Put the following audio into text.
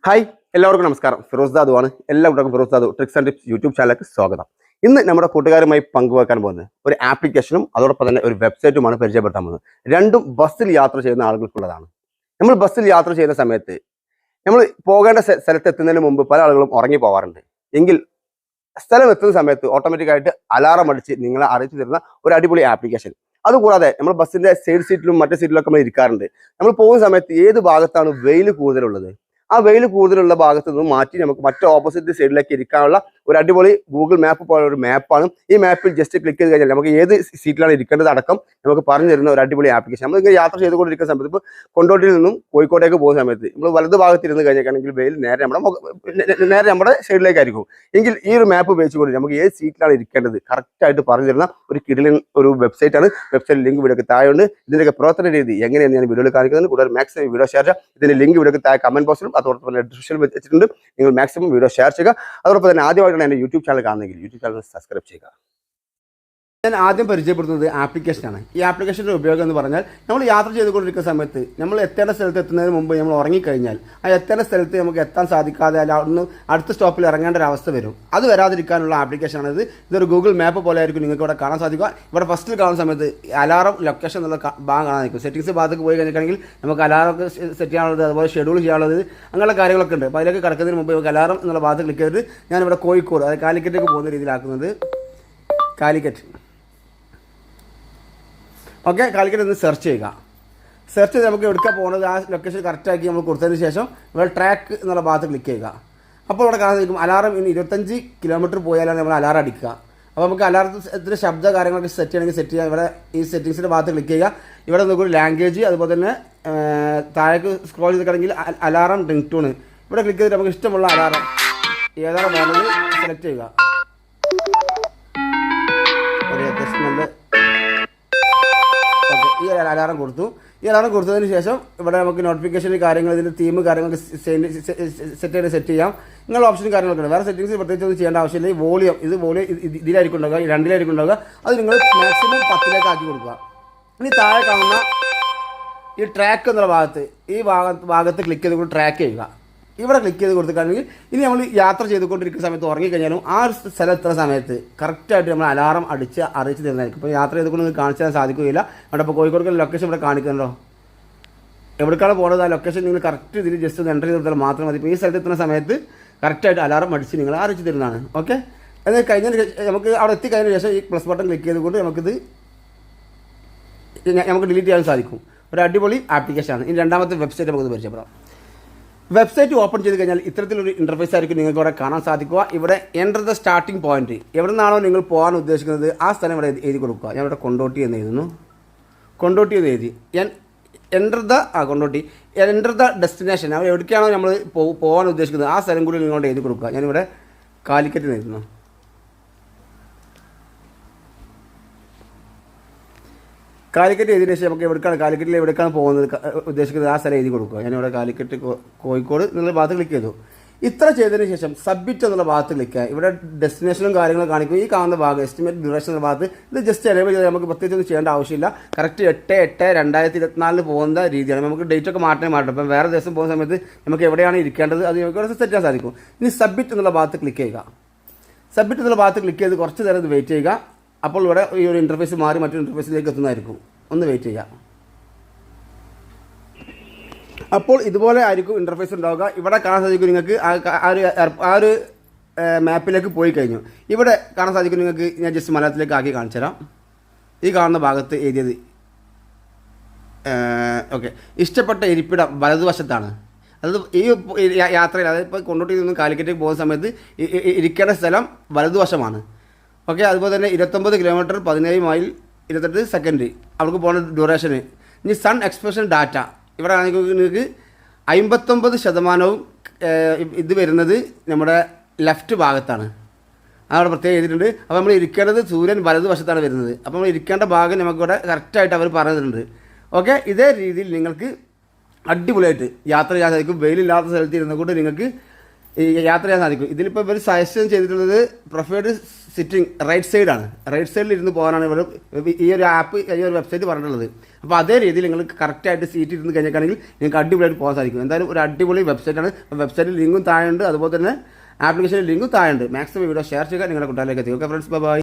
Hi എല്ലാവർക്കും നമസ്കാരം. ഫിറോസ് ദാദു ആണ്. എല്ലാവർക്കും Firoz Dadu tricks and tips YouTube ചാനലിലേക്ക് സ്വാഗതം. ഇന്ന് നമ്മുടെ കൂട്ടുകാരുമായി പങ്കുവെക്കാൻ പോകുന്നത് ഒരു ആപ്ലിക്കേഷനും അതോടൊപ്പം തന്നെ ഒരു വെബ്സൈറ്റുമാണ് പരിചയപ്പെടുത്താൻ പോകുന്നത്. രണ്ടും ബസ്സിൽ യാത്ര ചെയ്യുന്ന ആളുകൾക്കുള്ളതാണ്. നമ്മൾ ബസ്സിൽ യാത്ര ചെയ്യുന്ന സമയത്ത് നമ്മൾ പോകേണ്ട സ്ഥലത്ത് എത്തുന്നതിന് മുമ്പ് പല ആളുകളും ഉറങ്ങി പോകാറുണ്ട്. എങ്കിൽ സ്ഥലം എത്തുന്ന സമയത്ത് ഓട്ടോമാറ്റിക്കായിട്ട് അലാറം അടിച്ച് നിങ്ങളെ അറിയിച്ചു തരുന്ന ഒരു അടിപൊളി ആപ്ലിക്കേഷൻ. അതുകൂടാതെ നമ്മൾ ബസ്സിന്റെ സൈഡ് സീറ്റിലും മറ്റു സീറ്റിലൊക്കെ നമ്മൾ ഇരിക്കാറുണ്ട്. നമ്മൾ പോകുന്ന സമയത്ത് ഏത് ഭാഗത്താണ് വെയിൽ കൂടുതലുള്ളത്, ആ വെയിൽ കൂടുതലുള്ള ഭാഗത്ത് നിന്ന് മാറ്റി നമുക്ക് മറ്റു ഓപ്പോസിറ്റ് സൈഡിലേക്ക് ഇരിക്കാനുള്ള ഒരു അടിപൊളി ഗൂഗിൾ മാപ്പ് പോലെ ഒരു മാപ്പാണ്. ഈ മാപ്പിൽ ജസ്റ്റ് ക്ലിക്ക് ചെയ്ത് കഴിഞ്ഞാൽ നമുക്ക് ഏത് സീറ്റിലാണ് ഇരിക്കേണ്ടത് അടക്കം നമുക്ക് പറഞ്ഞു തരുന്ന ഒരു അടിപൊളി ആപ്ലിക്കേഷൻ. നമ്മളിങ്ങനെ യാത്ര ചെയ്തുകൊണ്ടിരിക്കുന്ന സമയത്ത് ഇപ്പോൾ കൊണ്ടോട്ടിയിൽ നിന്നും കോഴിക്കോട്ടേക്ക് പോകുന്ന സമയത്ത് നമ്മൾ വലത് ഭാഗത്ത് ഇരുന്ന് കഴിഞ്ഞിട്ടാണെങ്കിൽ വെയിൽ നേരെ നമ്മുടെ സൈഡിലേക്കായിരിക്കും. എങ്കിൽ ഈ ഒരു മാപ്പ് ഉപയോഗിച്ചുകൊണ്ട് നമുക്ക് ഏത് സീറ്റിലാണ് ഇരിക്കേണ്ടത് കറക്റ്റായിട്ട് പറഞ്ഞു തരുന്ന ഒരു കിടിലൻ ഒരു വെബ്സൈറ്റാണ്. വെബ്സൈറ്റ് ലിങ്ക് വീഡിയോക്ക് താഴെയുണ്ട്. ഇതിൻ്റെയൊക്കെ പ്രവർത്തന രീതി എങ്ങനെയാണ് ഞാൻ വീഡിയോയിൽ കാണിക്കുന്നത്. കൂടുതൽ മാക്സിമം വീഡിയോ ഷെയർ ചെയ്യുക. ഇതിന്റെ ലിങ്ക് വീഡിയോക്ക് താഴെ കമന്റ് ബോക്സിലും അതോടൊപ്പം തന്നെ ഡിസ്ക്രിപ്ഷനിൽ വെച്ചിട്ടുണ്ട്. നിങ്ങൾ മാക്സിമം വീഡിയോ ഷെയർ ചെയ്യുക. അതോടൊപ്പം തന്നെ ആദ്യമായിട്ടാണ് എൻ്റെ യൂട്യൂബ് ചാനൽ കാണുന്നെങ്കിൽ യൂട്യൂബ് ചാനൽ സബ്സ്ക്രൈബ് ചെയ്യുക. ഞാൻ ആദ്യം പരിചയപ്പെടുത്തുന്നത് ആപ്ലിക്കേഷനാണ്. ഈ ആപ്ലിക്കേഷൻ്റെ ഉപയോഗം എന്ന് പറഞ്ഞാൽ നമ്മൾ യാത്ര ചെയ്തുകൊണ്ടിരിക്കുന്ന സമയത്ത് നമ്മൾ എത്തേണ്ട സ്ഥലത്ത് എത്തുന്നതിന് മുമ്പ് നമ്മൾ ഉറങ്ങിക്കഴിഞ്ഞാൽ ആ എത്തേണ്ട സ്ഥലത്ത് നമുക്ക് എത്താൻ സാധിക്കാതെ അല്ല ഒന്ന് അടുത്ത സ്റ്റോപ്പിൽ ഇറങ്ങേണ്ട ഒരു അവസ്ഥ വരും. അത് വരാതിരിക്കാനുള്ള ആപ്ലിക്കേഷനാണ് ഇത്. ഇതൊരു ഗൂഗിൾ മാപ്പ് പോലെ ആയിരിക്കും നിങ്ങൾക്ക് ഇവിടെ കാണാൻ സാധിക്കുക. ഇവിടെ ഫസ്റ്റിൽ കാണുന്ന സമയത്ത് അലാറം ലൊക്കേഷൻ എന്നുള്ള ഭാഗം കാണാൻ നിൽക്കും. സെറ്റിംഗ്സ് ഭാഗത്തേക്ക് പോയി കഴിഞ്ഞിട്ടുണ്ടെങ്കിൽ നമുക്ക് അലാറം സെറ്റ് ചെയ്യാനുള്ളത് അതുപോലെ ഷെഡ്യൂൾ ചെയ്യാനുള്ളത് അങ്ങനെയുള്ള കാര്യങ്ങളൊക്കെ ഉണ്ട്. അപ്പോൾ അതിലേക്ക് കിടക്കുന്നതിന് മുമ്പ് നമുക്ക് അലാറം എന്നുള്ള ഭാഗത്ത് ക്ലിക്ക് ചെയ്തിട്ട് ഞാനിവിടെ കോഴിക്കോട് അതായത് കാലിക്കറ്റേക്ക് പോകുന്ന രീതിയിലാക്കുന്നത്. കാലിക്കറ്റ് ഓക്കെ, കാലിക്കറ്റ് ഒന്ന് സെർച്ച് ചെയ്യുക. സെർച്ച് ചെയ്ത് നമുക്ക് എവിടേക്കാണ് പോകുന്നത് ആ ലൊക്കേഷൻ കറക്റ്റാക്കി നമ്മൾ കൊടുത്തതിന് ശേഷം ഇവിടെ ട്രാക്ക് എന്നുള്ള ഭാഗത്ത് ക്ലിക്ക് ചെയ്യുക. അപ്പോൾ ഇവിടെ കാണാൻ സാധിക്കും അലാറം ഇനി 25 കിലോമീറ്റർ പോയാലാണ് നമ്മൾ അലാറം അടിക്കുക. അപ്പോൾ നമുക്ക് അലാറത്തിൻ്റെ ശബ്ദ കാര്യങ്ങളൊക്കെ സെറ്റ് ചെയ്യണമെങ്കിൽ സെറ്റ് ചെയ്യാം. ഇവിടെ ഈ സെറ്റിങ്സിൻ്റെ ഭാഗത്ത് ക്ലിക്ക് ചെയ്യുക. ഇവിടെ നോക്കുക ലാംഗ്വേജ്, അതുപോലെ തന്നെ താഴേക്ക് സ്ക്രോൾ ചെയ്തിട്ടുണ്ടെങ്കിൽ അലാറം റിംഗ് ടൂണ് ഇവിടെ ക്ലിക്ക് ചെയ്തിട്ട് നമുക്ക് ഇഷ്ടമുള്ള അലാറം ഏതാണ് വേണ്ടത് സെലക്ട് ചെയ്യുക. ഒരു അഡ്ജസ്റ്റ്മെൻറ്റ് ഈ അലാറം കൊടുത്തു. ഈ അലാറം കൊടുത്തതിന് ശേഷം ഇവിടെ നമുക്ക് നോട്ടിഫിക്കേഷൻ കാര്യങ്ങൾ ഇതിൻ്റെ തീം കാര്യങ്ങളൊക്കെ സെറ്റ് ചെയ്യാം. നിങ്ങളുടെ ഓപ്ഷനും കാര്യങ്ങളൊക്കെ ഉണ്ട്. വേറെ സെറ്റിംഗ്സ് പ്രത്യേകിച്ച് ഒന്നും ചെയ്യേണ്ട ആവശ്യമില്ല. ഈ വോളിയം ഇതിലായിരിക്കും ഉണ്ടാവുക, 2-ലായിരിക്കും ഉണ്ടാവുക. അത് നിങ്ങൾ മാക്സിമം 10-ലേക്ക് ആക്കി കൊടുക്കുക. ഇനി താഴെ കാണുന്ന ഈ ട്രാക്ക് എന്നുള്ള ഭാഗത്ത് ഈ ഭാഗത്ത് ക്ലിക്ക് ചെയ്തുകൊണ്ട് ട്രാക്ക് ചെയ്യുക. ഇവിടെ ക്ലിക്ക് ചെയ്ത് കൊടുത്തിട്ടുണ്ടെങ്കിൽ ഇനി നമ്മൾ യാത്ര ചെയ്തുകൊണ്ടിരിക്കുന്ന സമയത്ത് ഉറങ്ങിക്കഴിഞ്ഞാലും ആ സ്ഥലം എത്തുന്ന സമയത്ത് കറക്റ്റായിട്ട് നമ്മൾ അലാറം അടിച്ച് അറിയിച്ച് തരുന്നതായിരിക്കും. ഇപ്പോൾ യാത്ര ചെയ്തുകൊണ്ട് നിങ്ങൾക്ക് കാണിച്ചു തരാൻ സാധിക്കുകയില്ല. അവിടെ ഇപ്പോൾ കോഴിക്കോട് ലൊക്കേഷൻ ഇവിടെ കാണിക്കുന്നുണ്ടോ, എവിടേക്കാണ് പോകുന്നത് ആ ലൊക്കേഷൻ നിങ്ങൾ കറക്റ്റ് ഇതിൽ ജസ്റ്റ് ഒന്ന് എൻ്റർ ചെയ്ത് കൊടുത്താൽ മാത്രം മതി. ഇപ്പോൾ ഈ സ്ഥലത്ത് എത്തുന്ന സമയത്ത് കറക്റ്റായിട്ട് അലാറം അടിച്ച് നിങ്ങൾ അറിയിച്ച് തരുന്നതാണ്. ഓക്കെ, അത് കഴിഞ്ഞതിന് നമുക്ക് അവിടെ എത്തിക്കഴിഞ്ഞതിന് ശേഷം ഈ പ്ലസ് ബട്ടൺ ക്ലിക്ക് ചെയ്തുകൊണ്ട് നമുക്ക് ഡിലീറ്റ് ചെയ്യാൻ സാധിക്കും. ഒരു അടിപൊളി ആപ്ലിക്കേഷനാണ്. ഇനി രണ്ടാമത്തെ വെബ്സൈറ്റ് നമുക്ക് പരിചയപ്പെടാം. വെബ്സൈറ്റ് ഓപ്പൺ ചെയ്ത് കഴിഞ്ഞാൽ ഇത്തരത്തിലൊരു ഇൻ്റർഫേസ് ആയിരിക്കും നിങ്ങൾക്ക് ഇവിടെ കാണാൻ സാധിക്കുക. ഇവിടെ എൻ്റർ ദ സ്റ്റാർട്ടിംഗ് പോയിന്റ്, എവിടെ നിന്നാണോ നിങ്ങൾ പോകാൻ ഉദ്ദേശിക്കുന്നത് ആ സ്ഥലം ഇവിടെ എഴുതി കൊടുക്കുക. ഞാൻ ഇവിടെ കൊണ്ടോട്ടി എന്ന് എഴുതുന്നു. കൊണ്ടോട്ടി എന്ന് എഴുതി കൊണ്ടോട്ടി എൻ്റർ ദ ഡെസ്റ്റിനേഷൻ, അവർ എവിടേക്കാണോ നമ്മൾ പോകാൻ ഉദ്ദേശിക്കുന്നത് ആ സ്ഥലം കൂടി നിങ്ങളോട് എഴുതി കൊടുക്കുക. ഞാനിവിടെ കാലിക്കറ്റ് എന്ന് എഴുതുന്നു. കാലിക്കറ്റ് എഴുതിയതിനു ശേഷം നമുക്ക് എവിടേക്കാണ് പോകുന്നത് ഉദ്ദേശിക്കുന്നത് ആ സ്ഥലം എഴുതി കൊടുക്കുക. ഞാനിവിടെ കാലിക്കറ്റ് കോഴിക്കോട് എന്നുള്ള ഭാഗത്ത് ക്ലിക്ക് ചെയ്തു. ഇത്ര ചെയ്തതിന് ശേഷം സബ്മിറ്റ് എന്നുള്ള ഭാഗത്ത് ക്ലിക്ക് ചെയ്യുക. ഇവിടെ ഡെസ്റ്റിനേഷനും കാര്യങ്ങളും കാണിക്കും. ഈ കാണുന്ന ഭാഗം എസ്റ്റിമേറ്റ് ഡ്യൂറേഷൻ എന്ന ഭാഗത്ത് ഇത് ജസ്റ്റ് എനേബിൾ ചെയ്താൽ നമുക്ക് പ്രത്യേകിച്ചൊന്നും ചെയ്യേണ്ട ആവശ്യമില്ല. കറക്റ്റ് 8/8/2024 പോകുന്ന രീതിയാണ്. നമുക്ക് ഡേറ്റ് ഒക്കെ മാറ്റം. ഇപ്പം വേറെ ദിവസം പോകുന്ന സമയത്ത് നമുക്ക് എവിടെയാണ് ഇരിക്കേണ്ടത് അത് നമുക്ക് ഇവിടെ സെറ്റ് ചെയ്യാൻ സാധിക്കും. ഇനി സബ്മിറ്റ് എന്നുള്ള ഭാഗത്ത് ക്ലിക്ക് ചെയ്യുക. സബ്മിറ്റ് എന്നുള്ള ഭാഗത്ത് ക്ലിക്ക് ചെയ്ത് കുറച്ച് നേരം ഇത് വെയിറ്റ് ചെയ്യുക. അപ്പോൾ ഇവിടെ ഈ ഒരു ഇൻ്റർഫേസ് മാറി മറ്റൊരു ഇൻ്റർഫേസിലേക്ക് എത്തുന്നതായിരിക്കും. ഒന്ന് വെയിറ്റ് ചെയ്യുക. അപ്പോൾ ഇതുപോലെ ആയിരിക്കും ഇൻ്റർഫേസ് ഉണ്ടാവുക. ഇവിടെ കാണാൻ സാധിക്കും നിങ്ങൾക്ക് ആ ഒരു മാപ്പിലേക്ക് പോയി കഴിഞ്ഞു. ഇവിടെ കാണാൻ സാധിക്കും നിങ്ങൾക്ക്. ഞാൻ ജസ്റ്റ് മലയാളത്തിലേക്ക് ആക്കി കാണിച്ചു തരാം. ഈ കാണുന്ന ഭാഗത്ത് എഴുതിയത് ഓക്കെ, ഇഷ്ടപ്പെട്ട ഇരിപ്പിടം വലതുവശത്താണ്. അതായത് ഈ യാത്രയിൽ, അതായത് ഇപ്പോൾ കൊണ്ടോട്ടിയിൽ നിന്നും കാലിക്കറ്റേക്ക് പോകുന്ന സമയത്ത് ഇരിക്കേണ്ട സ്ഥലം വലതുവശമാണ്. ഓക്കെ, അതുപോലെ തന്നെ 29 കിലോമീറ്റർ 17 മൈൽ 28 സെക്കൻഡ് അവർക്ക് പോകുന്ന ഡ്യൂറേഷന്. ഇനി സൺ എക്സ്പ്രഷൻ ഡാറ്റ ഇവിടെ ആണെങ്കിൽ നിങ്ങൾക്ക് 59% ഇത് വരുന്നത് നമ്മുടെ ലെഫ്റ്റ് ഭാഗത്താണ്. അതവിടെ പ്രത്യേകം ചെയ്തിട്ടുണ്ട്. അപ്പോൾ നമ്മൾ ഇരിക്കേണ്ടത് സൂര്യൻ വലതുവശത്താണ് വരുന്നത്. അപ്പോൾ നമ്മൾ ഇരിക്കേണ്ട ഭാഗം നമുക്കിവിടെ കറക്റ്റായിട്ട് അവർ പറഞ്ഞിട്ടുണ്ട്. ഓക്കെ, ഇതേ രീതിയിൽ നിങ്ങൾക്ക് അടിപൊളിയായിട്ട് യാത്ര ചെയ്യാൻ സാധിക്കും. വെയിലില്ലാത്ത സ്ഥലത്ത് ഇരുന്നുകൊണ്ട് നിങ്ങൾക്ക് യാത്ര ചെയ്യാൻ സാധിക്കും. ഇതിലിപ്പോൾ ഇവർ സജഷൻ ചെയ്തിട്ടുള്ളത് പ്രിഫേർഡ് സിറ്റിംഗ് റൈറ്റ് സൈഡാണ്. റൈറ്റ് സൈഡിൽ ഇരുന്ന് പോകാനാണ് ഇവർ ഈ ഒരു ആപ്പ് ഈ ഒരു വെബ്സൈറ്റ് പറഞ്ഞിട്ടുള്ളത്. അപ്പോൾ അതേ രീതിയിൽ നിങ്ങൾക്ക് കറക്റ്റായിട്ട് സീറ്റ് ഇരുന്ന് കഴിഞ്ഞിട്ടാണെങ്കിൽ നിങ്ങൾക്ക് അടിപൊളിയായിട്ട് പോകാൻ സാധിക്കും. എന്തായാലും ഒരു അടിപൊളി വെബ്സൈറ്റാണ്. വെബ്സൈറ്റിൽ ലിങ്കും താഴെയുണ്ട്, അതുപോലെ തന്നെ ആപ്ലിക്കേഷനിൽ ലിങ്കും താഴെയുണ്ട്. മാക്സിമം വീഡിയോ ഷെയർ ചെയ്യുക, നിങ്ങളുടെ കൂട്ടുകാരിലേക്ക് എത്തിക്കുക. Friends, by.